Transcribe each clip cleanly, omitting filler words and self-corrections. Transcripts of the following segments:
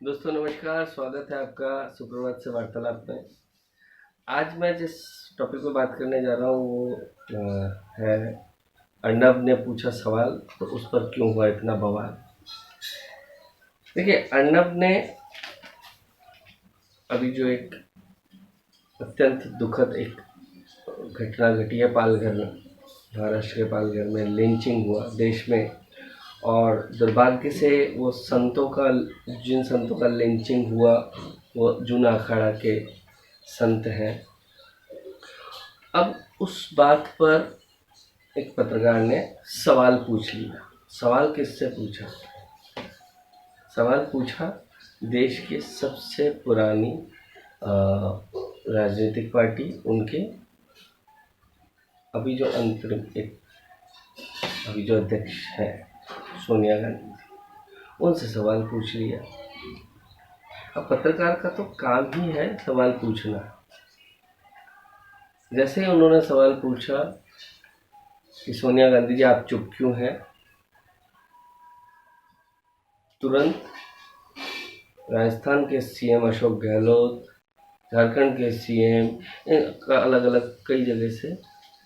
दोस्तों नमस्कार, स्वागत है आपका सुप्रभात से वार्तालाप में। आज मैं जिस टॉपिक पर बात करने जा रहा हूँ वो है अर्नब ने पूछा सवाल तो उस पर क्यों हुआ इतना बवाल। देखिए, अर्नब ने अभी जो एक अत्यंत दुखद एक घटना घटी है पालघर में, महाराष्ट्र के पालघर में लिंचिंग हुआ देश में, और दुर्भाग्य से वो जिन संतों का लिंचिंग हुआ वो जून अखाड़ा के संत हैं। अब उस बात पर एक पत्रकार ने सवाल पूछ लिया। सवाल किससे पूछा? सवाल पूछा देश की सबसे पुरानी राजनीतिक पार्टी, उनके अभी जो अध्यक्ष है सोनिया गांधी, उनसे सवाल पूछ लिया। अब पत्रकार का तो काम ही है सवाल पूछना। जैसे ही उन्होंने सवाल पूछा कि सोनिया गांधी जी आप चुप क्यों हैं, तुरंत राजस्थान के सीएम अशोक गहलोत, झारखंड के सीएम, अलग अलग कई जगह से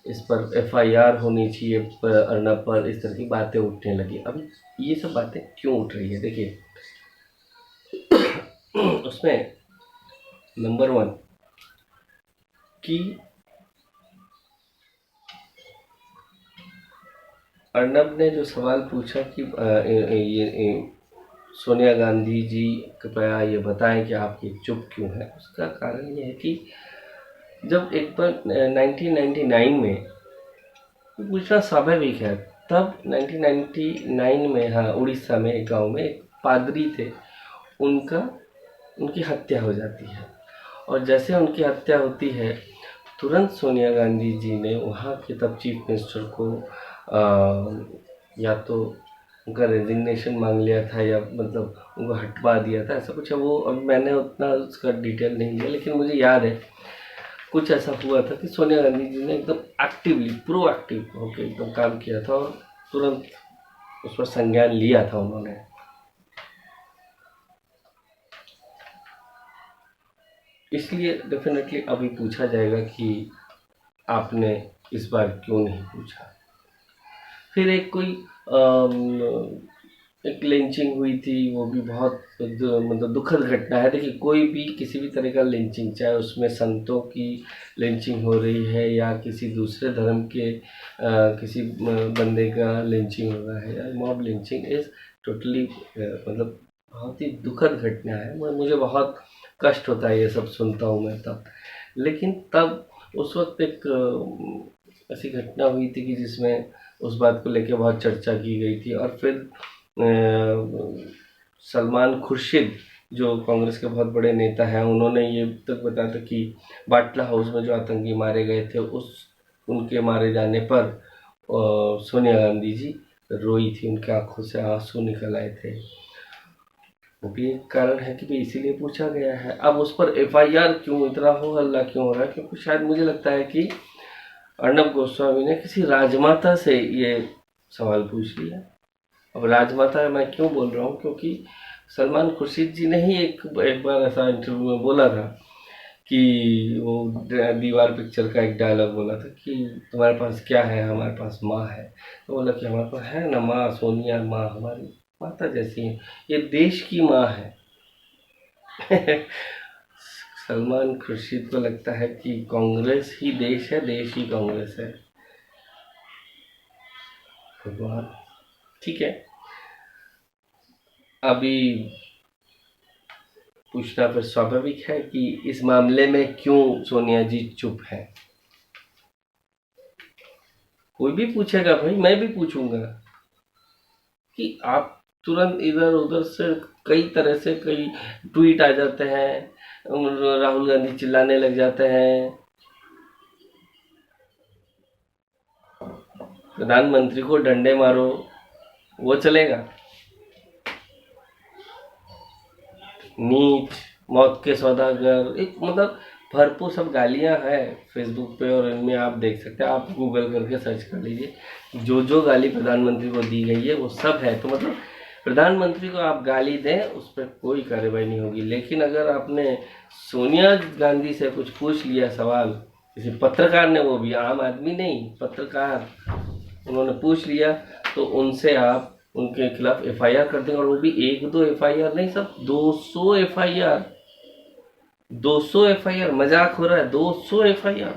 इस पर एफआईआर होनी चाहिए पर अर्नब पर, इस तरह की बातें उठने लगी। अब ये सब बातें क्यों उठ रही है? देखिए उसमें नंबर 1 कि अर्नब ने जो सवाल पूछा कि सोनिया गांधी जी कृपया ये बताएं कि आप ये चुप क्यों हैं, उसका कारण ये है कि जब एक बार 1999 में पूछना स्वाभाविक है। तब 1999 में, हाँ, उड़ीसा में एक गांव में एक पादरी थे, उनकी हत्या हो जाती है। और जैसे उनकी हत्या होती है तुरंत सोनिया गांधी जी ने वहाँ के तब चीफ मिनिस्टर को या तो उनका रेजिग्नेशन मांग लिया था या मतलब उनको हटवा दिया था, ऐसा कुछ है। वो अब मैंने उतना उसका डिटेल नहीं लिया, लेकिन मुझे याद है कुछ ऐसा हुआ था कि सोनिया गांधी जी ने एकदम एक्टिवली प्रोएक्टिव होकर एकदम काम किया था और तुरंत उस पर संज्ञान लिया था उन्होंने। इसलिए डेफिनेटली अभी पूछा जाएगा कि आपने इस बार क्यों नहीं पूछा। फिर एक लिंचिंग हुई थी, वो भी बहुत मतलब दुखद घटना है। देखिए, कोई भी किसी भी तरह का लिंचिंग, चाहे उसमें संतों की लिंचिंग हो रही है या किसी दूसरे धर्म के किसी बंदे का लिंचिंग हो रहा है या मॉब लिंचिंग, इज टोटली मतलब बहुत ही दुखद घटना है। मुझे बहुत कष्ट होता है ये सब सुनता हूँ मैं तब। लेकिन तब उस वक्त एक ऐसी घटना हुई थी कि जिसमें उस बात को लेकर बहुत चर्चा की गई थी। और फिर सलमान खुर्शीद जो कांग्रेस के बहुत बड़े नेता हैं, उन्होंने ये तक बताया था कि बाटला हाउस में जो आतंकी मारे गए थे उनके मारे जाने पर सोनिया गांधी जी रोई थी, उनके आंखों से आंसू निकल आए थे। वो भी एक कारण है कि भाई इसीलिए पूछा गया है। अब उस पर एफआईआर क्यों इतना हो हल्ला क्यों हो रहा है? क्योंकि शायद मुझे लगता है कि अर्नब गोस्वामी ने किसी राजमाता से ये सवाल पूछ लिया। अब राजमाता मैं क्यों बोल रहा हूँ, क्योंकि सलमान खुर्शीद जी ने ही एक बार ऐसा इंटरव्यू में बोला था कि वो दीवार पिक्चर का एक डायलॉग बोला था कि तुम्हारे पास क्या है, हमारे पास माँ है। तो बोला कि हमारे पास है ना माँ, सोनिया माँ हमारी माता जैसी है, ये देश की माँ है। सलमान खुर्शीद को लगता है कि कांग्रेस ही देश है, देश ही कांग्रेस है। भगवान, ठीक है। अभी पूछना फिर स्वाभाविक है कि इस मामले में क्यों सोनिया जी चुप है। कोई भी पूछेगा भाई, मैं भी पूछूंगा कि आप तुरंत इधर उधर से कई तरह से कई ट्वीट आ जाते हैं, राहुल गांधी चिल्लाने लग जाते हैं, प्रधानमंत्री को डंडे मारो, वो चलेगा? नीच, मौत के सौदागर, एक मतलब भरपूर सब गालियां हैं फेसबुक पे, और इनमें आप देख सकते हैं, आप गूगल करके सर्च कर लीजिए, जो जो गाली प्रधानमंत्री को दी गई है वो सब है। तो मतलब प्रधानमंत्री को आप गाली दें उस पर कोई कार्रवाई नहीं होगी, लेकिन अगर आपने सोनिया गांधी से कुछ पूछ लिया सवाल, किसी पत्रकार ने, वो भी आम आदमी नहीं, पत्रकार, उन्होंने पूछ लिया, तो उनसे आप उनके खिलाफ एफआईआर कर देंगे, और वो भी 1-2 एफआईआर नहीं, सब 200 एफआईआर, 200 एफआईआर। मजाक हो रहा है? 200 एफआईआर।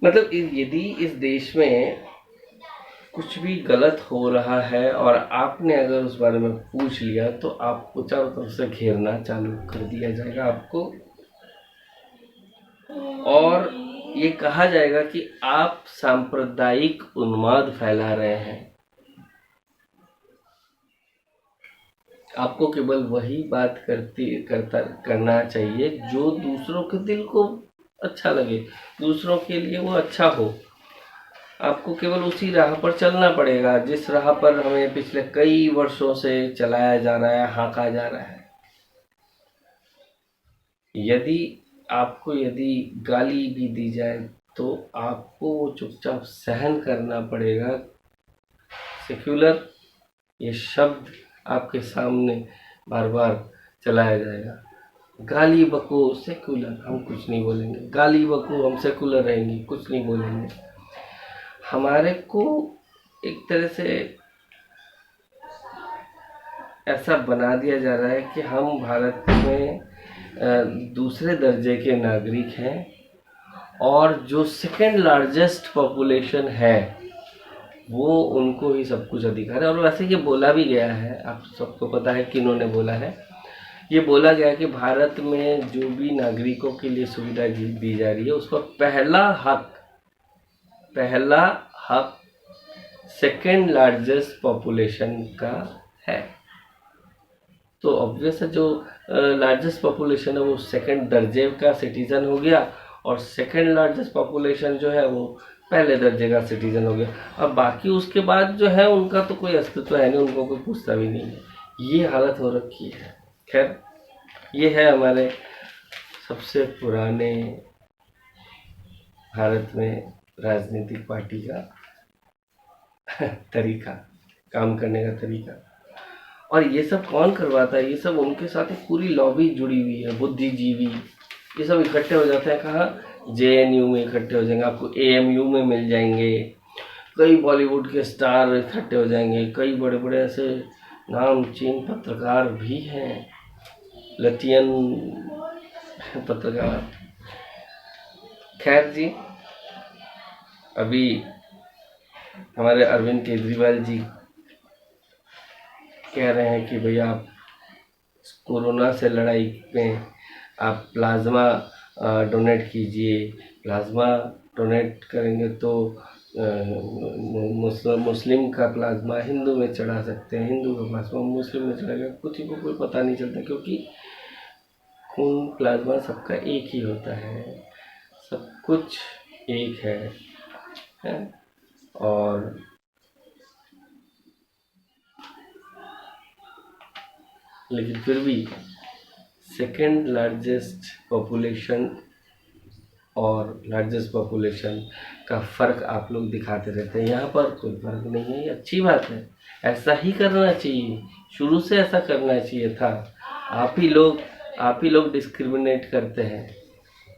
मतलब यदि इस देश में कुछ भी गलत हो रहा है और आपने अगर उस बारे में पूछ लिया, तो आपको चारों तरफ से घेरना चालू कर दिया जाएगा आपको, और ये कहा जाएगा कि आप सांप्रदायिक उन्माद फैला रहे हैं। आपको केवल वही बात करना चाहिए जो दूसरों के दिल को अच्छा लगे, दूसरों के लिए वो अच्छा हो। आपको केवल उसी राह पर चलना पड़ेगा जिस राह पर हमें पिछले कई वर्षों से चलाया जा रहा है, हाँका जा रहा है। यदि गाली भी दी जाए तो आपको वो चुपचाप सहन करना पड़ेगा। सेक्युलर, ये शब्द आपके सामने बार बार चलाया जाएगा। गाली बको सेक्युलर, हम कुछ नहीं बोलेंगे। गाली बको, हम सेक्युलर रहेंगे, कुछ नहीं बोलेंगे। हमारे को एक तरह से ऐसा बना दिया जा रहा है कि हम भारत में दूसरे दर्जे के नागरिक हैं, और जो सेकेंड लार्जेस्ट पॉपुलेशन है वो उनको ही सब कुछ अधिकार है। और वैसे ये बोला भी गया है, आप सबको पता है किन्होंने बोला है, ये बोला गया है कि भारत में जो भी नागरिकों के लिए सुविधा दी जा रही है उसका पहला हक सेकेंड लार्जेस्ट पॉपुलेशन का है। तो ऑब्वियस है, जो लार्जेस्ट पॉपुलेशन है वो सेकंड दर्जे का सिटीजन हो गया, और सेकंड लार्जेस्ट पॉपुलेशन जो है वो पहले दर्जे का सिटीजन हो गया। अब बाकी उसके बाद जो है उनका तो कोई अस्तित्व है नहीं, उनको कोई पूछता भी नहीं है। ये हालत हो रखी है। खैर, ये है हमारे सबसे पुराने भारत में राजनीतिक पार्टी का तरीका, काम करने का तरीका। और ये सब कौन करवाता है? ये सब उनके साथ एक पूरी लॉबी जुड़ी हुई है, बुद्धिजीवी, ये सब इकट्ठे हो जाते हैं। कहाँ? जेएनयू में इकट्ठे हो जाएंगे, आपको एएमयू में मिल जाएंगे, कई बॉलीवुड के स्टार इकट्ठे हो जाएंगे, कई बड़े बड़े ऐसे नामचीन पत्रकार भी हैं, लतियन पत्रकार। खैर जी, अभी हमारे अरविंद केजरीवाल जी कह रहे हैं कि भैया आप कोरोना से लड़ाई में आप प्लाज्मा डोनेट कीजिए। प्लाज्मा डोनेट करेंगे तो मुस्लिम का प्लाज्मा हिंदू में चढ़ा सकते हैं, हिंदू का प्लाज्मा मुस्लिम में चढ़ाएगा। किसी को कोई पता नहीं चलता, क्योंकि खून प्लाज्मा सबका एक ही होता है, सब कुछ एक है? और लेकिन फिर भी सेकेंड लार्जेस्ट पॉपुलेशन और लार्जेस्ट पॉपुलेशन का फ़र्क आप लोग दिखाते रहते हैं। यहाँ पर कोई फ़र्क नहीं है, ये अच्छी बात है, ऐसा ही करना चाहिए, शुरू से ऐसा करना चाहिए था। आप ही लोग डिस्क्रिमिनेट करते हैं।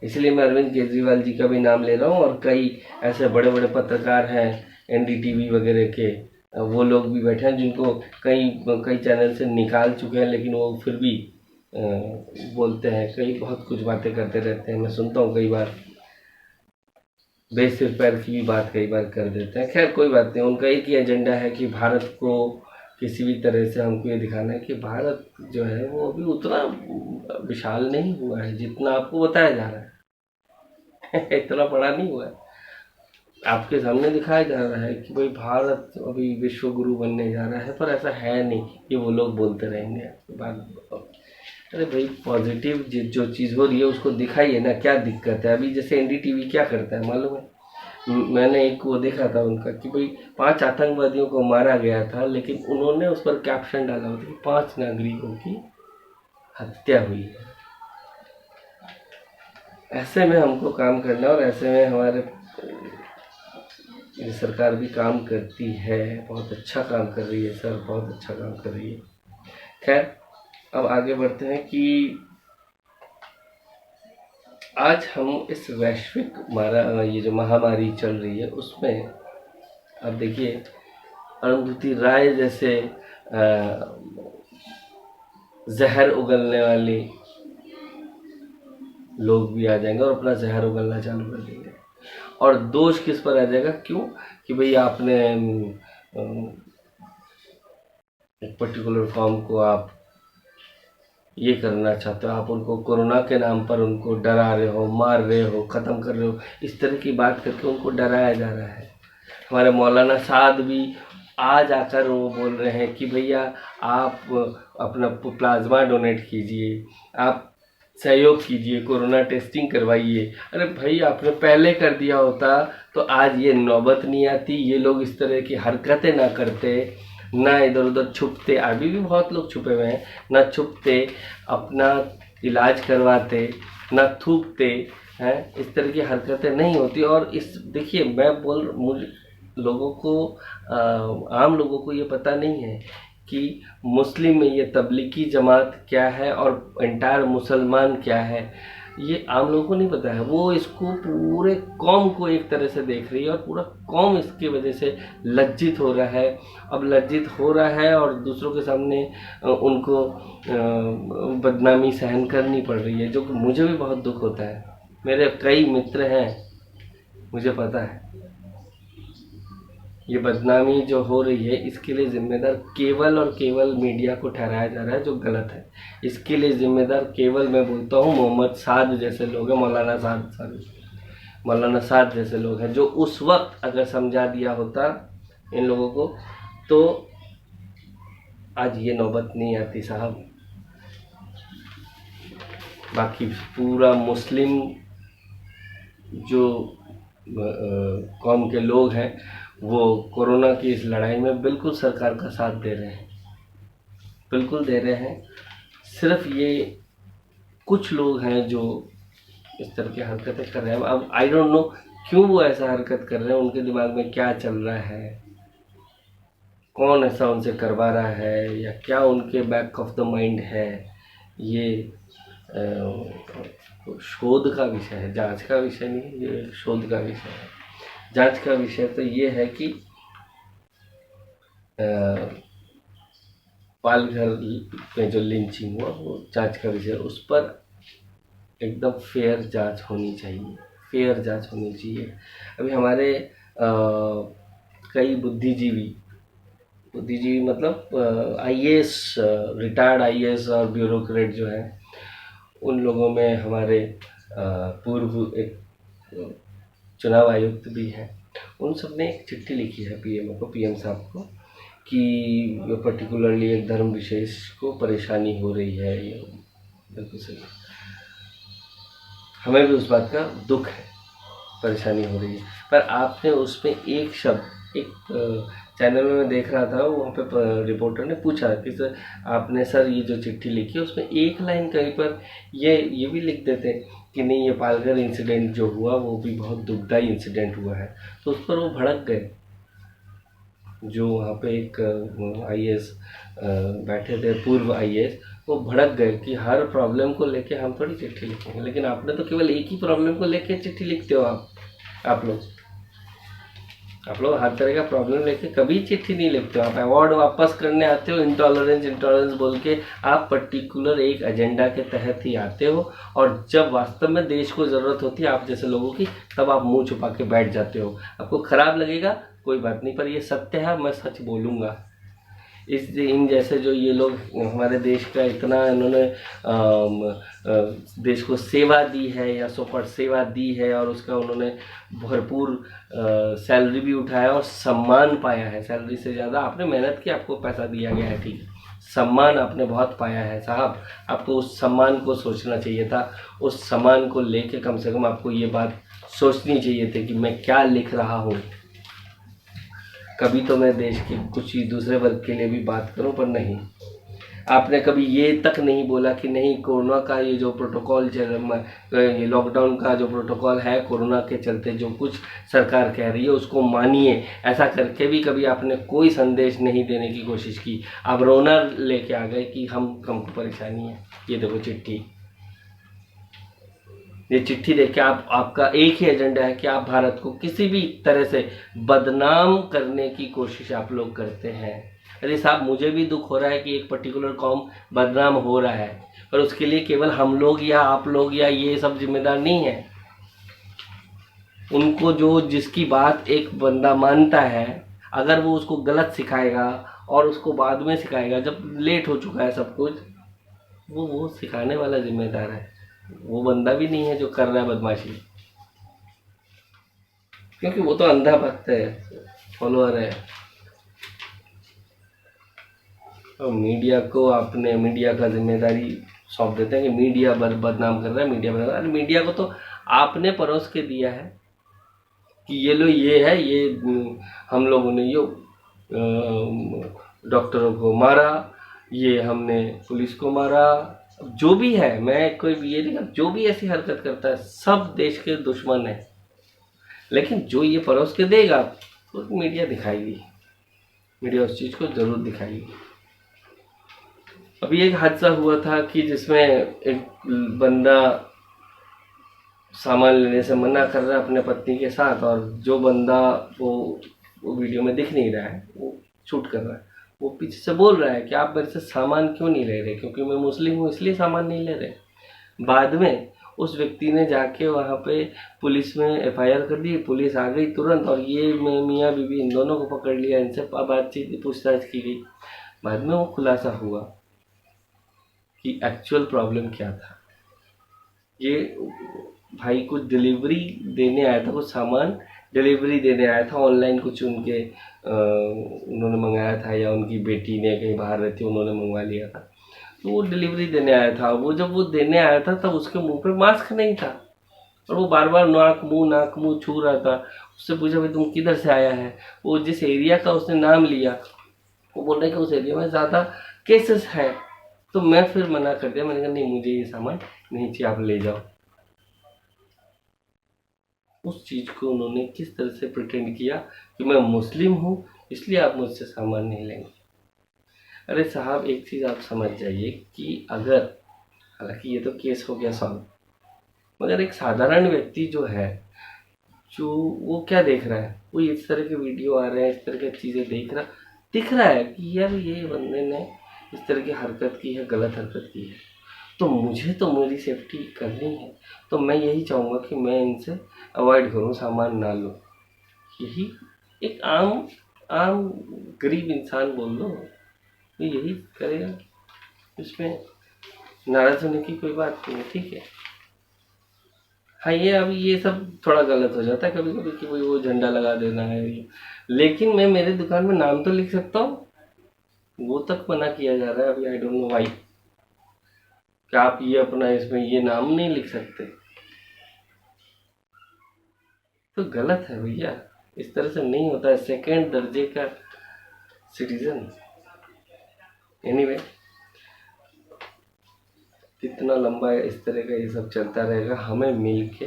इसलिए मैं अरविंद केजरीवाल जी का भी नाम ले रहा हूँ, और कई ऐसे बड़े बड़े पत्रकार हैं एनडीटीवी वगैरह के, वो लोग भी बैठे हैं जिनको कई चैनल से निकाल चुके हैं, लेकिन वो फिर भी बोलते हैं, कई बहुत कुछ बातें करते रहते हैं। मैं सुनता हूँ, कई बार बेसिर पैर की भी बात कई बार कर देते हैं। खैर कोई बात नहीं, उनका एक ही एजेंडा है कि भारत को किसी भी तरह से हमको ये दिखाना है कि भारत जो है वो अभी उतना विशाल नहीं हुआ है जितना आपको बताया जा रहा है। इतना बड़ा नहीं हुआ है, आपके सामने दिखाया जा रहा है कि भाई भारत अभी विश्व गुरु बनने जा रहा है, पर ऐसा है नहीं। ये वो लोग बोलते रहेंगे बात। अरे भाई, पॉजिटिव जो चीज़ हो रही है उसको दिखाइए ना, क्या दिक्कत है? अभी जैसे एनडीटीवी क्या करता है मालूम है? मैंने एक वो देखा था उनका कि भाई 5 आतंकवादियों को मारा गया था, लेकिन उन्होंने उस पर कैप्शन डाला होता कि 5 नागरिकों की हत्या हुई है। ऐसे में हमको काम करना, और ऐसे में हमारे ये सरकार भी काम करती है, बहुत अच्छा काम कर रही है सर, बहुत अच्छा काम कर रही है। खैर, अब आगे बढ़ते हैं कि आज हम इस वैश्विक ये जो महामारी चल रही है उसमें अब देखिए अरुंधति राय जैसे जहर उगलने वाले लोग भी आ जाएंगे और अपना जहर उगलना चालू कर देंगे। और दोष किस पर आ जाएगा? क्यों? कि भाई आपने एक पर्टिकुलर कॉम को आप ये करना चाहते हो, आप उनको कोरोना के नाम पर उनको डरा रहे हो, मार रहे हो, ख़त्म कर रहे हो, इस तरह की बात करके उनको डराया जा रहा है। हमारे मौलाना साद भी आज आकर वो बोल रहे हैं कि भैया आप अपना प्लाज्मा डोनेट कीजिए, आप सहयोग कीजिए, कोरोना टेस्टिंग करवाइए। अरे भाई, आपने पहले कर दिया होता तो आज ये नौबत नहीं आती, ये लोग इस तरह की हरकतें ना करते, ना इधर उधर छुपते। अभी भी बहुत लोग छुपे हुए हैं, ना छुपते, अपना इलाज करवाते, ना थूकते हैं, इस तरह की हरकतें नहीं होती। और इस देखिए, मुझे लोगों को आम लोगों को ये पता नहीं है कि मुस्लिम में ये तबलीगी जमात क्या है और एंटायर मुसलमान क्या है, ये आम लोगों को नहीं पता है। वो इसको पूरे कौम को एक तरह से देख रही है और पूरा कौम इसकी वजह से लज्जित हो रहा है। अब लज्जित हो रहा है और दूसरों के सामने उनको बदनामी सहन करनी पड़ रही है, जो कि मुझे भी बहुत दुख होता है। मेरे कई मित्र हैं, मुझे पता है ये बदनामी जो हो रही है इसके लिए जिम्मेदार केवल और केवल मीडिया को ठहराया जा रहा है, जो गलत है। इसके लिए जिम्मेदार केवल मैं बोलता हूँ मोहम्मद साद जैसे लोग हैं, मौलाना साद जैसे लोग हैं, जो उस वक्त अगर समझा दिया होता इन लोगों को तो आज ये नौबत नहीं आती साहब। बाकी पूरा मुस्लिम जो कौम के लोग हैं वो कोरोना की इस लड़ाई में बिल्कुल सरकार का साथ दे रहे हैं, बिल्कुल दे रहे हैं। सिर्फ ये कुछ लोग हैं जो इस तरह की हरकतें कर रहे हैं। अब आई डोंट नो क्यों वो ऐसा हरकत कर रहे हैं, उनके दिमाग में क्या चल रहा है, कौन ऐसा उनसे करवा रहा है, या क्या उनके बैक ऑफ द माइंड है। ये शोध का विषय है, जांच का विषय नहीं, ये शोध का विषय है। जांच का विषय तो ये है कि पालघर में जो लिंचिंग हुआ वो जांच का विषय, उस पर एकदम फेयर जांच होनी चाहिए, फेयर जांच होनी चाहिए। अभी हमारे कई बुद्धिजीवी मतलब आईएएस, रिटायर्ड आईएएस और ब्यूरोक्रेट जो हैं, उन लोगों में हमारे पूर्व एक चुनाव आयुक्त भी हैं, उन सब ने एक चिट्ठी लिखी है पीएम साहब को कि पर्टिकुलरली एक धर्म विशेष को परेशानी हो रही है। ये बिल्कुल सही, हमें भी उस बात का दुख है, परेशानी हो रही है। पर आपने उसमें एक शब्द, एक चैनल में मैं देख रहा था, वहाँ पे रिपोर्टर ने पूछा कि सर आपने सर ये जो चिट्ठी लिखी है उसमें एक लाइन कहीं पर ये भी लिख देते कि नहीं, ये पालघर इंसिडेंट जो हुआ वो भी बहुत दुखदाई इंसिडेंट हुआ है। तो उस पर वो भड़क गए, जो वहाँ पे एक आईएएस बैठे थे, पूर्व आईएएस, वो भड़क गए कि हर प्रॉब्लम को लेके हम थोड़ी चिट्ठी लिखेंगे। लेकिन आपने तो केवल एक ही प्रॉब्लम को लेके चिट्ठी लिखते हो। आप लोग हर तरह का प्रॉब्लम लेके कभी चिट्ठी नहीं लिखते हो। आप अवार्ड वापस करने आते हो, इंटॉलरेंस बोल के आप पर्टिकुलर एक एजेंडा के तहत ही आते हो, और जब वास्तव में देश को ज़रूरत होती है आप जैसे लोगों की, तब आप मुंह छुपा के बैठ जाते हो। आपको ख़राब लगेगा, कोई बात नहीं, पर ये सत्य है, मैं सच बोलूँगा। इन जैसे जो ये लोग हमारे देश का इतना इन्होंने देश को सेवा दी है या सोपट सेवा दी है, और उसका उन्होंने भरपूर सैलरी भी उठाया और सम्मान पाया है। सैलरी से ज़्यादा आपने मेहनत की, आपको पैसा दिया गया है, ठीक, सम्मान आपने बहुत पाया है साहब। आपको उस सम्मान को सोचना चाहिए था, उस सम्मान को लेके कम से कम आपको ये बात सोचनी चाहिए थी कि मैं क्या लिख रहा हूँ। कभी तो मैं देश के कुछ ही दूसरे वर्ग के लिए भी बात करूं, पर नहीं। आपने कभी ये तक नहीं बोला कि नहीं कोरोना का ये जो प्रोटोकॉल ये लॉकडाउन का जो प्रोटोकॉल है कोरोना के चलते जो कुछ सरकार कह रही है उसको मानिए, ऐसा करके भी कभी आपने कोई संदेश नहीं देने की कोशिश की। आप रोना लेके आ गए कि हमको परेशानी है। ये देखो चिट्ठी, ये चिट्ठी देख के आपका एक ही एजेंडा है कि आप भारत को किसी भी तरह से बदनाम करने की कोशिश आप लोग करते हैं। अरे साहब, मुझे भी दुख हो रहा है कि एक पर्टिकुलर कौम बदनाम हो रहा है, पर उसके लिए केवल हम लोग या आप लोग या ये सब जिम्मेदार नहीं है। उनको जो जिसकी बात एक बंदा मानता है, अगर वो उसको गलत सिखाएगा और उसको बाद में सिखाएगा जब लेट हो चुका है सब कुछ, वो सिखाने वाला जिम्मेदार है, वो बंदा भी नहीं है जो कर रहा है बदमाशी, क्योंकि वो तो अंधा भक्त है, फॉलोअर है। तो मीडिया को आपने मीडिया का जिम्मेदारी सौंप देते हैं कि मीडिया बदनाम कर रहा है, मीडिया बदनाम। अरे मीडिया को तो आपने परोस के दिया है कि ये लो ये है, ये हम लोगों ने ये डॉक्टरों को मारा, ये हमने पुलिस को मारा, जो भी है, मैं कोई भी ये नहीं, जो भी ऐसी हरकत करता है सब देश के दुश्मन है। लेकिन जो ये परोस के देगा तो मीडिया दिखाएगी, मीडिया उस चीज़ को जरूर दिखाएगी। अभी एक हादसा हुआ था कि जिसमें एक बंदा सामान लेने से मना कर रहा है अपने पत्नी के साथ, और जो बंदा वो वीडियो में दिख नहीं रहा है, वो शूट कर रहा है, वो पीछे से बोल रहा है कि आप मेरे से सामान क्यों नहीं ले रहे, क्योंकि मैं मुस्लिम हूँ इसलिए सामान नहीं ले रहे। बाद में उस व्यक्ति ने जाके वहाँ पे पुलिस में एफआईआर कर दी, पुलिस आ गई तुरंत, और ये मियाँ बीवी इन दोनों को पकड़ लिया, इनसे बातचीत पूछताछ की गई। बाद में वो खुलासा हुआ कि एक्चुअल प्रॉब्लम क्या था। ये भाई कुछ डिलीवरी देने आया था, कुछ सामान डिलीवरी देने आया था ऑनलाइन, कुछ उनके उन्होंने मंगाया था, या उनकी बेटी ने कहीं बाहर रहती उन्होंने मंगवा लिया था, तो वो डिलीवरी देने आया था। वो जब वो देने आया था तब उसके मुंह पे मास्क नहीं था, और वो बार बार नाक मुंह छू रहा था। उससे पूछा भाई तुम किधर से आया है, वो जिस एरिया का उसने नाम लिया, वो बोल रहे कि उस एरिया में ज़्यादा केसेस है। तो मैं फिर मना कर दिया, मैंने कहा नहीं मुझे ये सामान नहीं चाहिए, आप ले जाओ। उस चीज़ को उन्होंने किस तरह से प्रिटेंड किया कि मैं मुस्लिम हूँ इसलिए आप मुझसे सामान नहीं लेंगे। अरे साहब, एक चीज़ आप समझ जाइए कि अगर, हालांकि ये तो केस हो गया सॉल्व, मगर एक साधारण व्यक्ति जो है, जो वो क्या देख रहा है, वो इस तरह के वीडियो आ रहे हैं, इस तरह की चीज़ें दिख रहा है कि यार ये बंदे ने इस तरह की हरकत की है, गलत हरकत की है, तो मुझे तो मेरी सेफ्टी करनी है, तो मैं यही चाहूँगा कि मैं इनसे अवॉइड करूँ, सामान ना लूँ। यही एक आम आम गरीब इंसान बोल लो, तो यही करेगा, इसमें नाराज होने की कोई बात नहीं है, ठीक है। हाँ, ये अभी ये सब थोड़ा गलत हो जाता है कभी कभी कि भाई वो झंडा लगा देना है, लेकिन मैं मेरे दुकान में नाम तो लिख सकता हूँ, वो तक मना किया जा रहा है अभी। आई डोंट नो व्हाई, क्या आप ये अपना इसमें ये नाम नहीं लिख सकते, तो गलत है भैया, इस तरह से नहीं होता है, सेकंड दर्जे का सिटीजन। एनीवे, कितना लंबा इस तरह का ये सब चलता रहेगा, हमें मिलके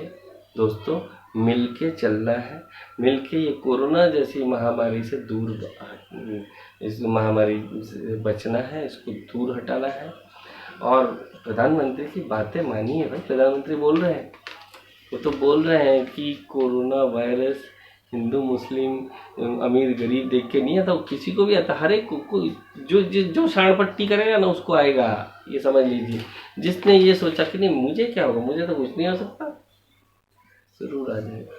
दोस्तों मिलके चलना है, मिलके ये कोरोना जैसी महामारी से दूर, इस महामारी से बचना है, इसको दूर हटाना है। और प्रधानमंत्री की बातें मानिए भाई, प्रधानमंत्री बोल रहे हैं, वो तो बोल रहे हैं कि कोरोना वायरस हिंदू मुस्लिम अमीर गरीब देख के नहीं आता, वो किसी को भी आता, हर एक को जो शाणपट्टी करेगा ना उसको आएगा, ये समझ लीजिए। जिसने ये सोचा कि नहीं मुझे क्या होगा, मुझे तो कुछ नहीं हो सकता, जरूर आ जाएगा।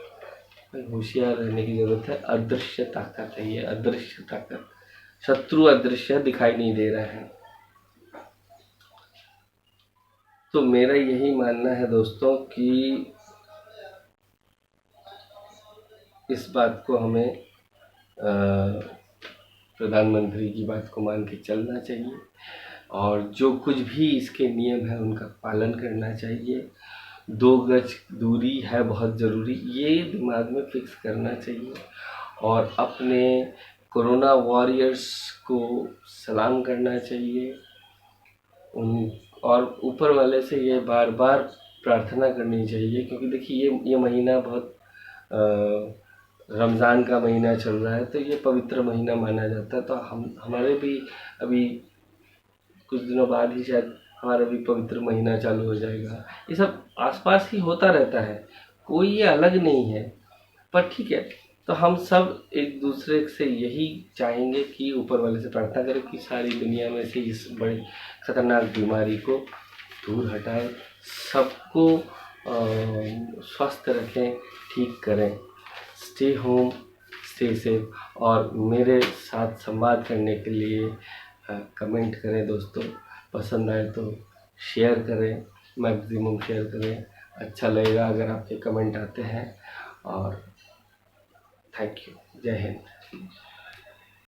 भाई होशियार रहने की जरूरत है, अदृश्य ताकत है ये, अदृश्य ताकत, शत्रु अदृश्य दिखाई नहीं दे रहा है। तो मेरा यही मानना है दोस्तों कि इस बात को हमें प्रधानमंत्री की बात को मान के चलना चाहिए, और जो कुछ भी इसके नियम है उनका पालन करना चाहिए। 2 गज दूरी है बहुत ज़रूरी, ये दिमाग में फिक्स करना चाहिए, और अपने कोरोना वॉरियर्स को सलाम करना चाहिए, उन और ऊपर वाले से ये बार बार प्रार्थना करनी चाहिए, क्योंकि देखिए ये महीना बहुत रमज़ान का महीना चल रहा है, तो ये पवित्र महीना माना जाता है। तो हमारे भी अभी कुछ दिनों बाद ही शायद हमारा भी पवित्र महीना चालू हो जाएगा। ये सब आसपास ही होता रहता है, कोई ये अलग नहीं है। पर ठीक है, तो हम सब एक दूसरे से यही चाहेंगे कि ऊपर वाले से प्रार्थना करें कि सारी दुनिया में से इस बड़ी खतरनाक बीमारी को दूर हटाए, सबको स्वस्थ रखें, ठीक करें। Stay home, stay safe. और मेरे साथ संवाद करने के लिए कमेंट करें दोस्तों, पसंद आए तो शेयर करें, मैक्सिमम शेयर करें, अच्छा लगेगा अगर आपके कमेंट आते हैं। और थैंक यू। जय हिंद।